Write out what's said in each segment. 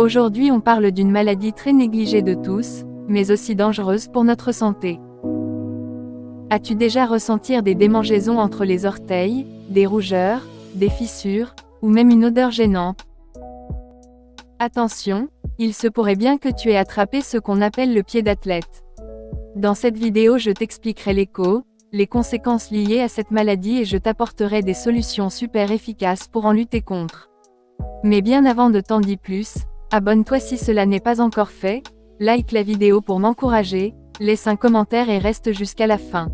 Aujourd'hui on parle d'une maladie très négligée de tous, mais aussi dangereuse pour notre santé. As-tu déjà ressenti des démangeaisons entre les orteils, des rougeurs, des fissures, ou même une odeur gênante? Attention, il se pourrait bien que tu aies attrapé ce qu'on appelle le pied d'athlète. Dans cette vidéo je t'expliquerai les conséquences liées à cette maladie et je t'apporterai des solutions super efficaces pour en lutter contre. Mais bien avant de t'en dire plus, abonne-toi si cela n'est pas encore fait, like la vidéo pour m'encourager, laisse un commentaire et reste jusqu'à la fin.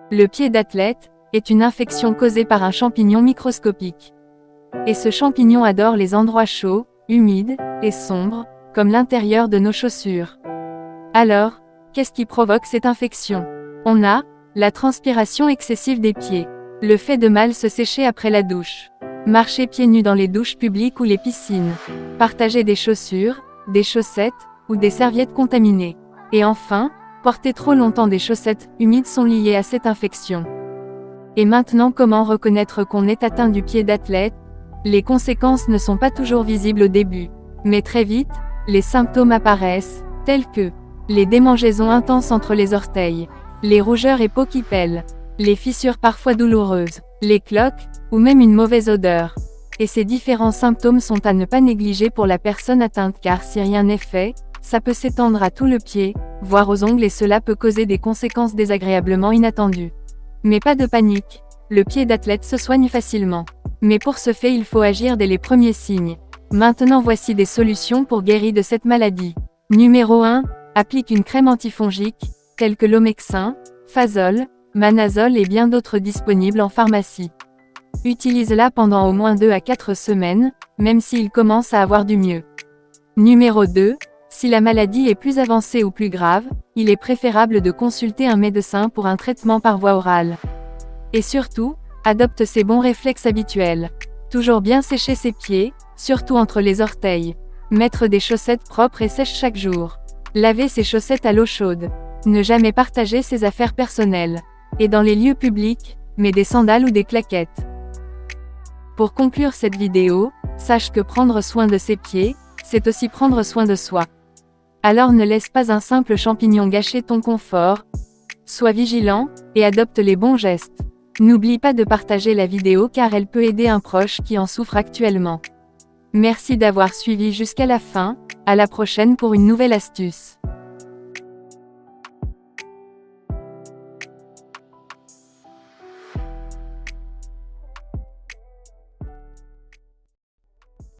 Le pied d'athlète est une infection causée par un champignon microscopique. Et ce champignon adore les endroits chauds, humides et sombres, comme l'intérieur de nos chaussures. Alors, qu'est-ce qui provoque cette infection? On a la transpiration excessive des pieds, le fait de mal se sécher après la douche, marcher pieds nus dans les douches publiques ou les piscines, partager des chaussures, des chaussettes ou des serviettes contaminées. Et enfin, porter trop longtemps des chaussettes humides sont liées à cette infection. Et maintenant, comment reconnaître qu'on est atteint du pied d'athlète? Les conséquences ne sont pas toujours visibles au début, mais très vite, les symptômes apparaissent, tels que les démangeaisons intenses entre les orteils, les rougeurs et peaux qui pèlent, les fissures parfois douloureuses, les cloques, ou même une mauvaise odeur. Et ces différents symptômes sont à ne pas négliger pour la personne atteinte car si rien n'est fait, ça peut s'étendre à tout le pied, voire aux ongles et cela peut causer des conséquences désagréablement inattendues. Mais pas de panique, le pied d'athlète se soigne facilement. Mais pour ce fait il faut agir dès les premiers signes. Maintenant voici des solutions pour guérir de cette maladie. Numéro 1. Applique une crème antifongique, telle que l'Omexin, Fasol, Manazol et bien d'autres disponibles en pharmacie. Utilise-la pendant au moins 2 à 4 semaines, même s'il commence à avoir du mieux. Numéro 2. Si la maladie est plus avancée ou plus grave, il est préférable de consulter un médecin pour un traitement par voie orale. Et surtout, adopte ses bons réflexes habituels. Toujours bien sécher ses pieds, surtout entre les orteils. Mettre des chaussettes propres et sèches chaque jour. Laver ses chaussettes à l'eau chaude. Ne jamais partager ses affaires personnelles. Et dans les lieux publics, mets des sandales ou des claquettes. Pour conclure cette vidéo, sache que prendre soin de ses pieds, c'est aussi prendre soin de soi. Alors ne laisse pas un simple champignon gâcher ton confort. Sois vigilant, et adopte les bons gestes. N'oublie pas de partager la vidéo car elle peut aider un proche qui en souffre actuellement. Merci d'avoir suivi jusqu'à la fin, à la prochaine pour une nouvelle astuce.